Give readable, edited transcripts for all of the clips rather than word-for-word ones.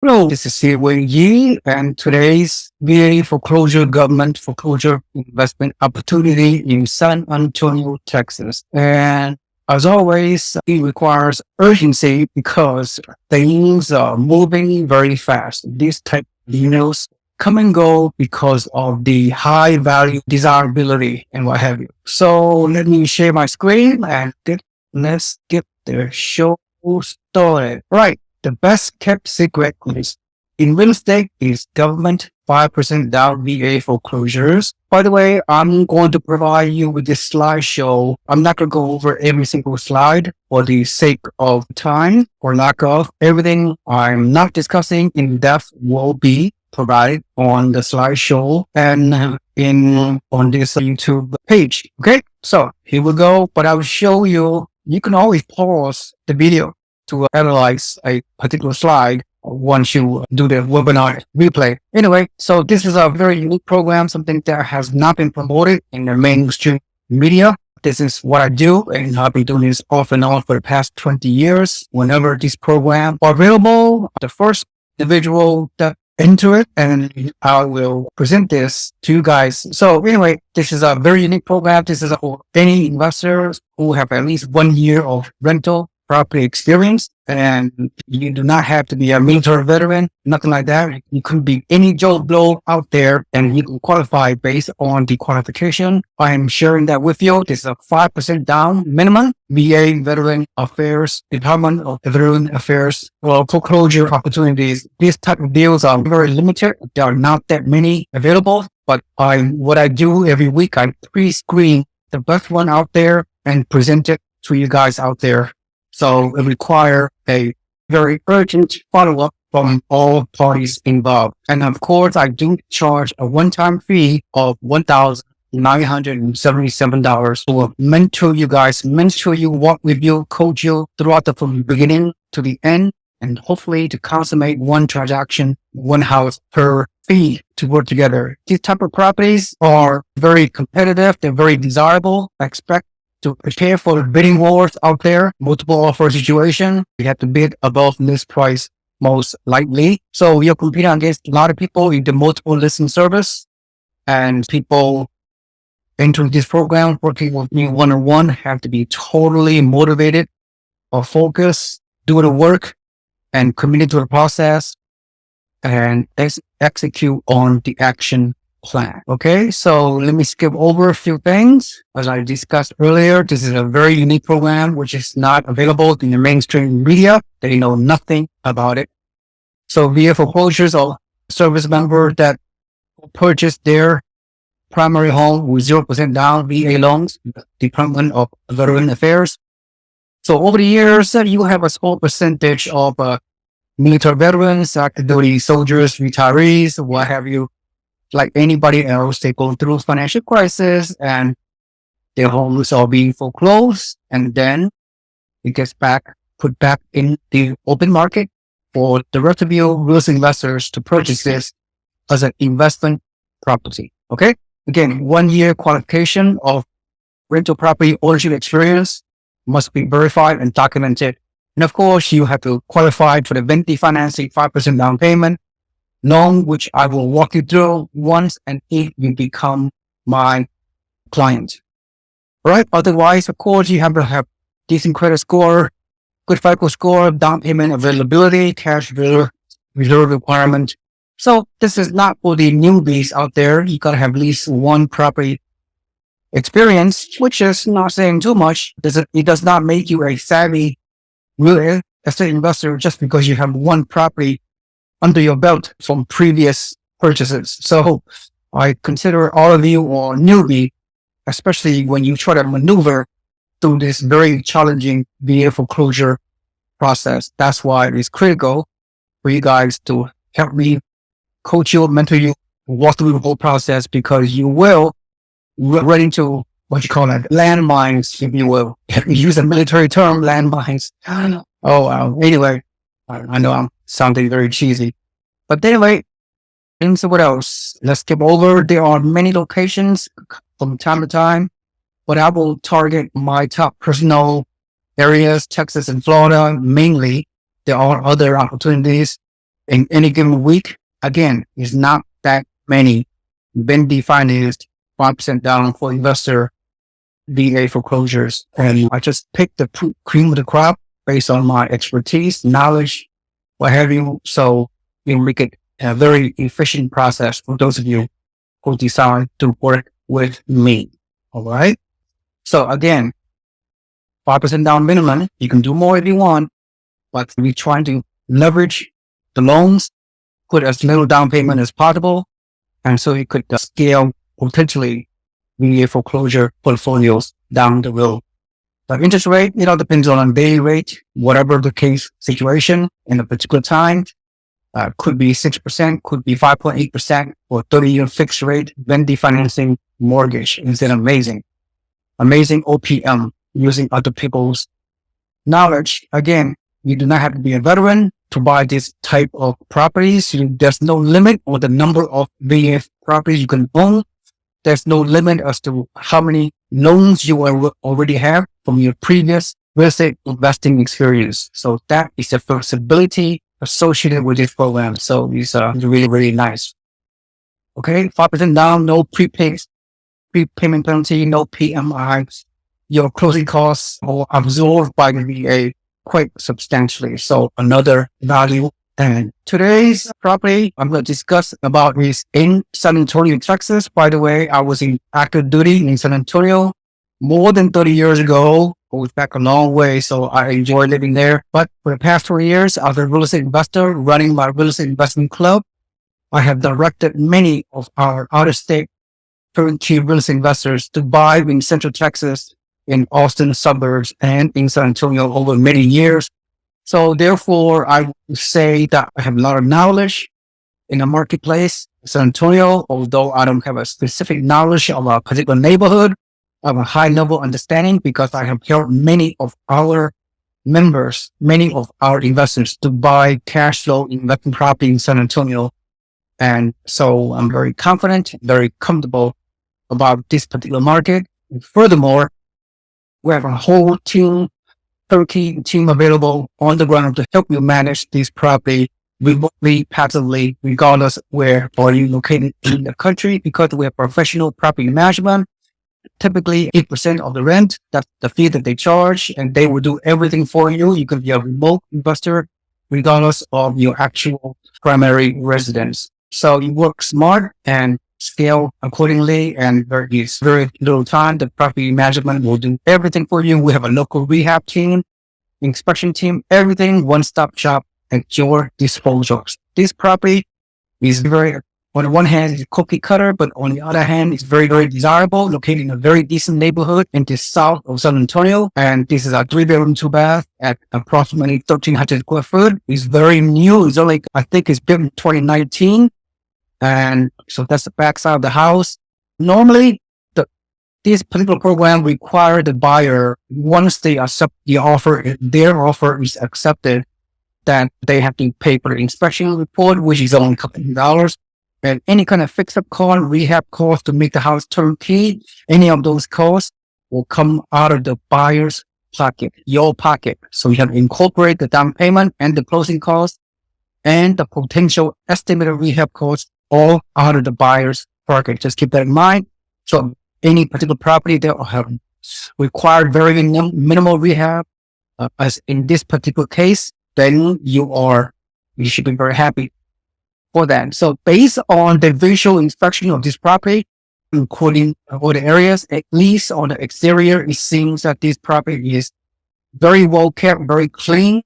Hello, this is Seewing Yee, and today's VA foreclosure government foreclosure investment opportunity in San Antonio, Texas. And as always, it requires urgency because things are moving very fast. These type of deals come and go because of the high value desirability and what have you. So let me share my screen and let's get the show started. Right. The best kept secret is in real estate is government 5% down VA foreclosures. By the way, I'm going to provide you with this slideshow. I'm not going to go over every single slide for the sake of time or lack of. Everything I'm not discussing in depth will be provided on the slideshow and on this YouTube page. Okay, so here we go. But I will show you. You can always pause the video to analyze a particular slide once you do the webinar replay. Anyway, so this is a very unique program, something that has not been promoted in the mainstream media. This is what I do, and I've been doing this off and on for the past 20 years. Whenever these programs are available, the first individual that enter it, and I will present this to you guys. So anyway, this is a very unique program. This is for any investors who have at least 1 year of rental property experience, and you do not have to be a military veteran, nothing like that. You could be any Joe Blow out there and you can qualify based on the qualification. I am sharing that with you. This is a 5% down minimum. VA Veteran Affairs, Department of Veteran Affairs, foreclosure opportunities. These type of deals are very limited. There are not that many available, but what I do every week, I pre-screen the best one out there and present it to you guys out there. So it requires a very urgent follow-up from all parties involved. And of course, I do charge a one-time fee of $1,977 to mentor you guys, mentor you, walk with you, coach you throughout from the beginning to the end, and hopefully to consummate one transaction, one house per fee to work together. These type of properties are very competitive. They're very desirable. I expect to prepare for the bidding wars out there, multiple offer situation. You have to bid above list price most likely. So you're competing against a lot of people in the multiple listing service, and people entering this program, working with me one-on-one, have to be totally motivated or focused, do the work and committed to the process and execute on the action plan. Okay, so let me skip over a few things. As I discussed earlier, this is a very unique program which is not available in the mainstream media. They know nothing about it. So VA foreclosures or service member that purchase their primary home with 0% down VA loans, Department of Veteran Affairs. So over the years, you have a small percentage of military veterans, active duty soldiers, retirees, what have you. Like anybody else, they go through financial crisis and their homes are being foreclosed, and then it gets put back in the open market for the rest of you real estate investors to purchase this as an investment property. Okay. Again, 1 year qualification of rental property ownership experience must be verified and documented. And of course, you have to qualify for the Venti financing 5% down payment loan, which I will walk you through once and if you become my client. All right. Otherwise, of course, you have to have decent credit score, good FICO score, down payment availability, cash reserve requirement. So this is not for the newbies out there. You gotta have at least one property experience, which is not saying too much. It does not make you a savvy real estate investor just because you have one property under your belt from previous purchases. So I consider all of you are newbie, especially when you try to maneuver through this very challenging VA foreclosure process. That's why it is critical for you guys to help me coach you, mentor you, walk through the whole process, because you will run into what you call it, landmines, if you will. Use a military term, landmines. Oh, wow. Anyway, I know I'm sounding very cheesy. But anyway, so what else? Let's skip over. There are many locations from time to time, but I will target my top personal areas, Texas and Florida mainly. There are other opportunities in any given week. Again, it's not that many been financed 5% down for investor VA foreclosures. And I just picked the cream of the crop based on my expertise, knowledge, what have you. So you make it a very efficient process for those of you who decide to work with me. All right. So again, 5% down minimum. You can do more if you want, but we're trying to leverage the loans, put as little down payment as possible. And so you could scale potentially VA foreclosure portfolios down the road. The interest rate, depends on a daily rate, whatever the case situation in a particular time. Could be 6%, could be 5.8% or 30-year fixed rate vendor financing mortgage. It's an amazing OPM using other people's knowledge. Again, you do not have to be a veteran to buy this type of properties. There's no limit on the number of VA properties you can own. There's no limit as to how many loans you already have from your previous real estate investing experience. So that is the flexibility associated with this program. So it's really, really nice. Okay, 5% down, no prepayment penalty, no PMIs. Your closing costs are absorbed by the VA quite substantially. So another value. And today's property I'm going to discuss about is in San Antonio, Texas. By the way, I was in active duty in San Antonio more than 30 years ago. I was back a long way, so I enjoy living there. But for the past 4 years, I was a real estate investor running my real estate investment club. I have directed many of our out-of-state turnkey real estate investors to buy in Central Texas, in Austin suburbs, and in San Antonio over many years. So therefore, I would say that I have a lot of knowledge in the marketplace in San Antonio, although I don't have a specific knowledge of a particular neighborhood. I have a high level understanding because I have helped many of our members, many of our investors to buy cash flow investment property in San Antonio. And so I'm very confident, very comfortable about this particular market. And furthermore, we have a whole turnkey team available on the ground to help you manage this property remotely, passively, regardless where are you located in the country, because we have professional property management. Typically 8% of the rent, that's the fee that they charge, and they will do everything for you. You can be a remote investor regardless of your actual primary residence. So you work smart and scale accordingly, and there is very little time. The property management will do everything for you. We have a local rehab team, inspection team, everything, one-stop shop at your disposal. This property is very, on the one hand, it's cookie cutter, but on the other hand, it's very, very desirable, located in a very decent neighborhood in the south of San Antonio. And this is a 3-bedroom, 2-bath at approximately 1,300 square foot. It's very new. It's only, I think it's built in 2019. And so that's the backside of the house. Normally, this particular program requires the buyer, once they accept the offer, their offer is accepted, that they have to pay for the inspection report, which is only a couple of dollars. And any kind of fix-up cost, rehab cost to make the house turnkey, any of those costs will come out of the buyer's pocket, your pocket. So you have to incorporate the down payment and the closing costs and the potential estimated rehab costs all out of the buyer's pocket. Just keep that in mind. So any particular property that have required very minimal rehab, as in this particular case, then you should be very happy for that. So based on the visual inspection of this property, including all the areas, at least on the exterior, it seems that this property is very well kept, very clean.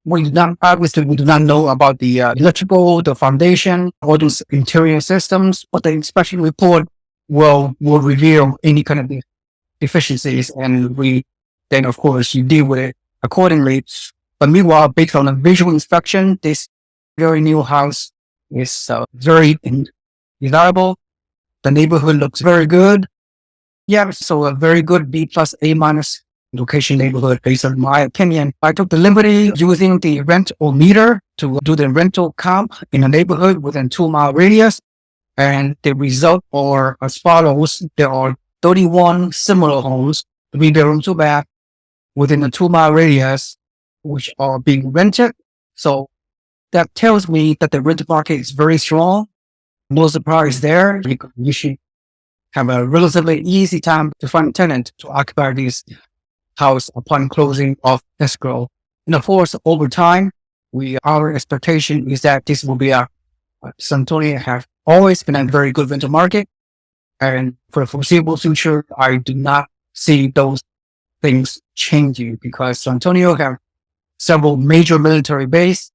We do not know about the electrical, the foundation, all those interior systems, but the inspection report will reveal any kind of deficiencies, and then of course you deal with it accordingly. But meanwhile, based on a visual inspection, this very new house is very desirable. The neighborhood looks very good. Yeah, so a very good B plus A minus location neighborhood based on my opinion. I took the liberty using the rental meter to do the rental comp in a neighborhood within 2-mile radius. And the result are as follows. There are 31 similar homes, 3-bedroom, 2-bath within a 2-mile radius, which are being rented. So That tells me that the rental market is very strong. No surprise there. You should have a relatively easy time to find a tenant to occupy this house upon closing of escrow. And of course, over time, our expectation is that this will be San Antonio have always been a very good rental market. And for the foreseeable future, I do not see those things changing because San Antonio have several major military bases.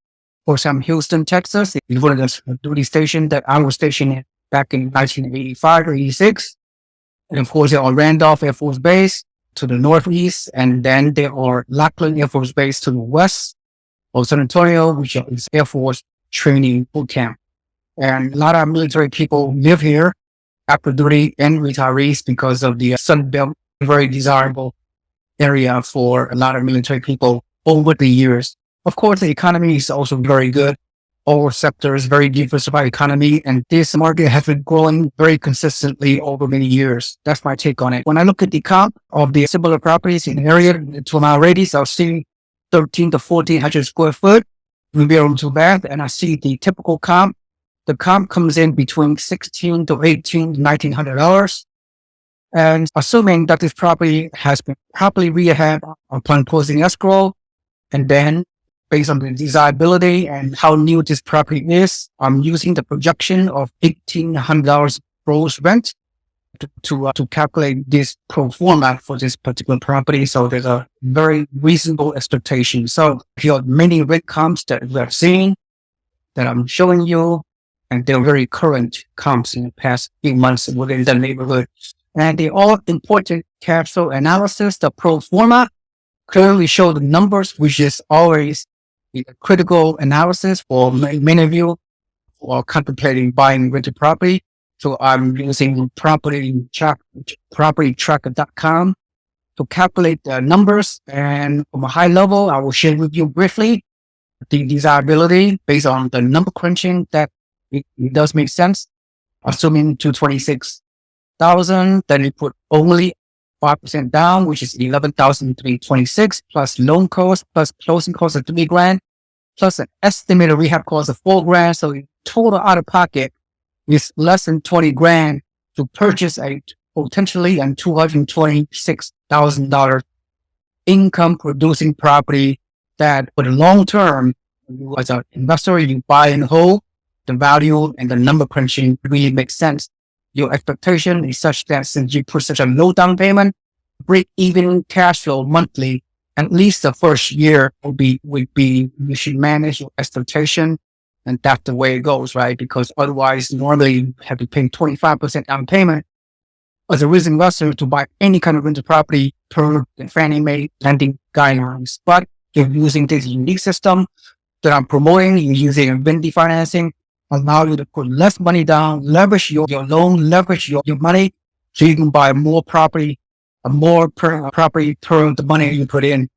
For example, Houston, Texas, is one of the duty stations that I was stationed in back in 1985 or 86. And of course, there are Randolph Air Force Base to the northeast, and then there are Lackland Air Force Base to the west of San Antonio, which is Air Force Training Boot Camp. And a lot of military people live here, active duty and retirees, because of the Sun Belt, very desirable area for a lot of military people over the years. Of course, the economy is also very good. All sectors, very diversified economy, and this market has been growing very consistently over many years. That's my take on it. When I look at the comp of the similar properties in the area, 2-mile radius, I'll see 13 to 1400 square foot, very too bad. And I see the typical comp. The comp comes in between $16 to $18 to $1,900. And assuming that this property has been properly rehabbed upon closing escrow, and then based on the desirability and how new this property is, I'm using the projection of $1,800 gross rent to calculate this pro forma for this particular property. So there's a very reasonable expectation. So here are many rent comps that we have seen that I'm showing you, and they're very current comps in the past few months within the neighborhood. And they all important cash flow analysis. The pro forma clearly show the numbers, which is always the critical analysis for many of you who are contemplating buying rental property. So I'm using propertytracker.com to calculate the numbers. And from a high level, I will share with you briefly the desirability based on the number crunching that it does make sense. Assuming 226,000, then you put only 5% down, which is 11,326 plus loan cost plus closing cost of $3,000 plus an estimated rehab cost of $4,000. So in total out of pocket is less than $20,000 to purchase a potentially and $226,000 income producing property that for the long term, you as an investor, you buy and hold, the value and the number crunching really makes sense. Your expectation is such that since you put such a low down payment, break even cash flow monthly, at least the first year would be you should manage your expectation, and that's the way it goes, right? Because otherwise, normally you have to pay 25% down payment as a risk investor to buy any kind of rental property per the Fannie Mae lending guidelines. But if you're using this unique system that I'm promoting, you're using infinity financing, allow you to put less money down, leverage your loan, leverage your money, so you can buy more property, property per the money you put in.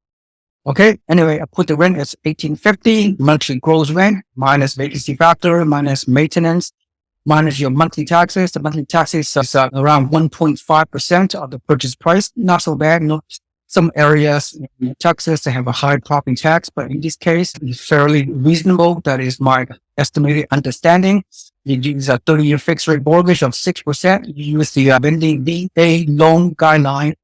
Okay. Anyway, I put the rent as $1,850 monthly gross rent minus vacancy factor minus maintenance minus your monthly taxes. The monthly taxes is around 1.5% of the purchase price. Not so bad. Some areas in Texas, they have a high property tax, but in this case, it's fairly reasonable. That is my estimated understanding. You use a 30-year fixed rate mortgage of 6%. You use the lending VA loan guideline,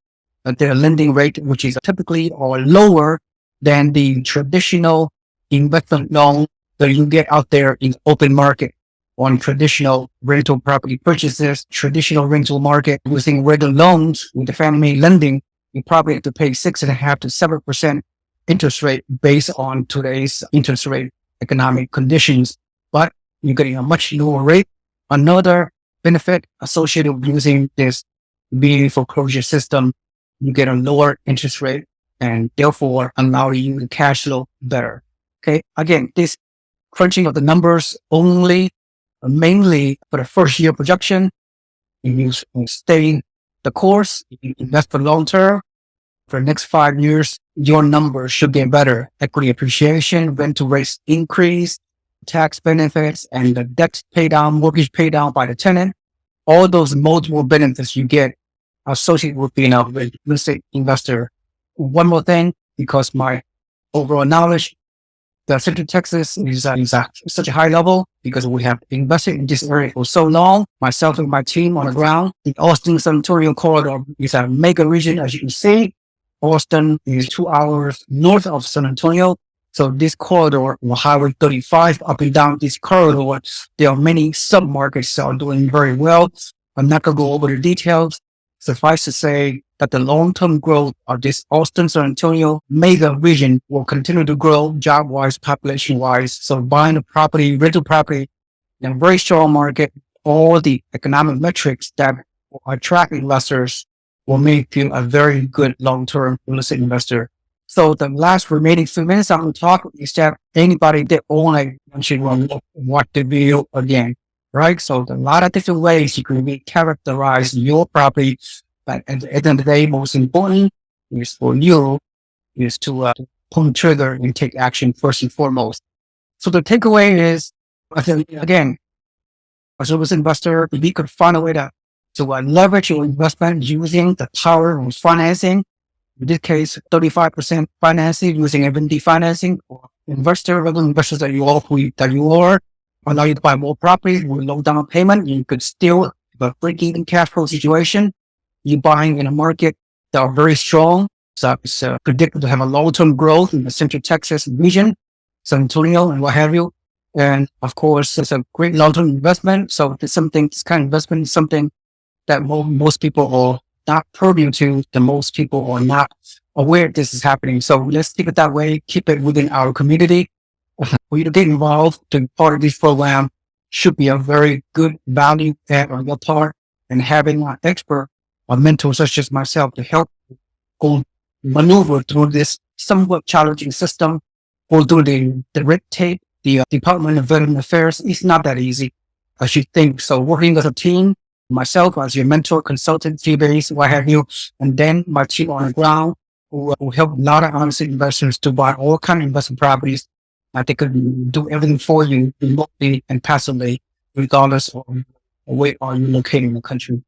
their lending rate, which is typically or lower than the traditional investment loan that you get out there in the open market on traditional rental property purchases, traditional rental market using regular loans with the Fannie Mae lending. You probably have to pay 6.5% to 7% interest rate based on today's interest rate economic conditions, but you're getting a much lower rate. Another benefit associated with using this VA foreclosure system, you get a lower interest rate and therefore allow you to cash flow better. Okay. Again, this crunching of the numbers only mainly for the first year projection. You stay the course, you invest for long term. For the next 5 years, your numbers should get better. Equity appreciation, rental rates increase, tax benefits, and the debt pay down, mortgage pay down by the tenant. All those multiple benefits you get associated with being a real estate investor. One more thing, because my overall knowledge The Central Texas is at such a high level because we have invested in this area for so long. Myself and my team on the ground. The Austin San Antonio corridor is a mega region, as you can see. Austin is 2 hours north of San Antonio. So this corridor, Highway 35, up and down this corridor, there are many sub-markets that are doing very well. I'm not going to go over the details. Suffice to say that the long-term growth of this Austin, San Antonio mega region will continue to grow job-wise, population-wise. So buying a property, rental property in a very strong market, all the economic metrics that will attract investors will make you a very good long-term real estate investor. So the last remaining few minutes I'm going to talk is that anybody that only should watch the video again, right? So there are a lot of different ways you can recharacterize your property. But at the end of the day, most important is for you is to pull the trigger and take action first and foremost. So the takeaway is, again, as a real estate investor, if you could find a way to leverage your investment using the power of financing, in this case, 35% financing using F&D financing for regular investors that you are, allow you to buy more properties with low down payment. You could still have a break-even cash flow situation. You're buying in a market that are very strong. So it's predicted to have a long-term growth in the Central Texas region, San Antonio and what have you. And of course, it's a great long-term investment. So this kind of investment is something that most people are not privy to, that most people are not aware this is happening. So let's keep it that way, keep it within our community. For you to get involved, to be part of this program should be a very good value add on your part, and having an expert or mentor such as myself to help go maneuver through this somewhat challenging system, go through the red tape, the Department of Veteran Affairs. It's not that easy as you think. So working as a team, myself as your mentor, consultant, fee-based, what have you, and then my team on the ground who help a lot of honest investors to buy all kinds of investment properties. They could do everything for you remotely and passively, regardless of where are you located in the country.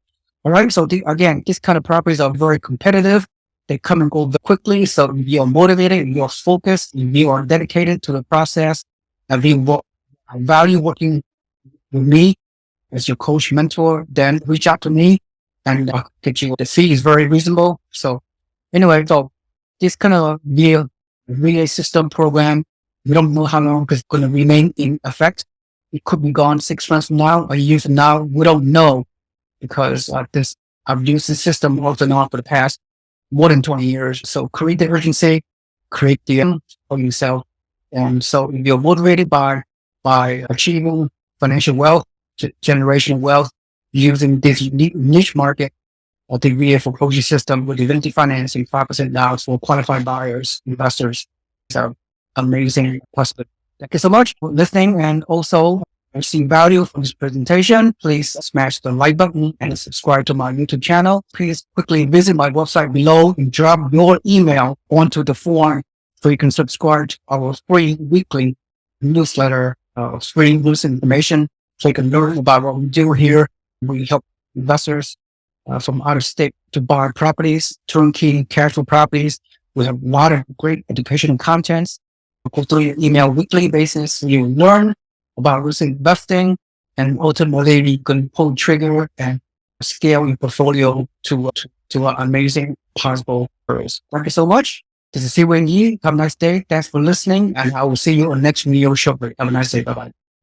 All right. So again, these kind of properties are very competitive. They come and go very quickly. So if you're motivated, you're focused, if you are dedicated to the process, if you value working with me as your coach mentor, then reach out to me and get you. The fee is very reasonable. So anyway, so this kind of VA system program, we don't know how long it's going to remain in effect. It could be gone 6 months from now, a year from now. We don't know, because I've used the system off and on for the past more than 20 years. So create the urgency, create the for yourself. And so if you're motivated by achieving financial wealth, generational wealth, using this unique niche market of the VA foreclosure system with F&D financing, 5% down for qualified buyers, investors. So amazing possibility. Thank you so much for listening. And also, if you see value from this presentation, please smash the like button and subscribe to my YouTube channel. Please quickly visit my website below and drop your email onto the form so you can subscribe to our free weekly newsletter, free news information, so you can learn about what we do here. We help investors from out of state to buy properties, turnkey, cash flow properties. We have a lot of great educational contents. Go through your email weekly basis. You learn about real estate investing, and ultimately you can pull the trigger and scale your portfolio to an amazing possible purpose. Thank you so much. This is Seewing Yee. Have a nice day. Thanks for listening, and I will see you on the next video shortly. Have a nice day. Bye-bye.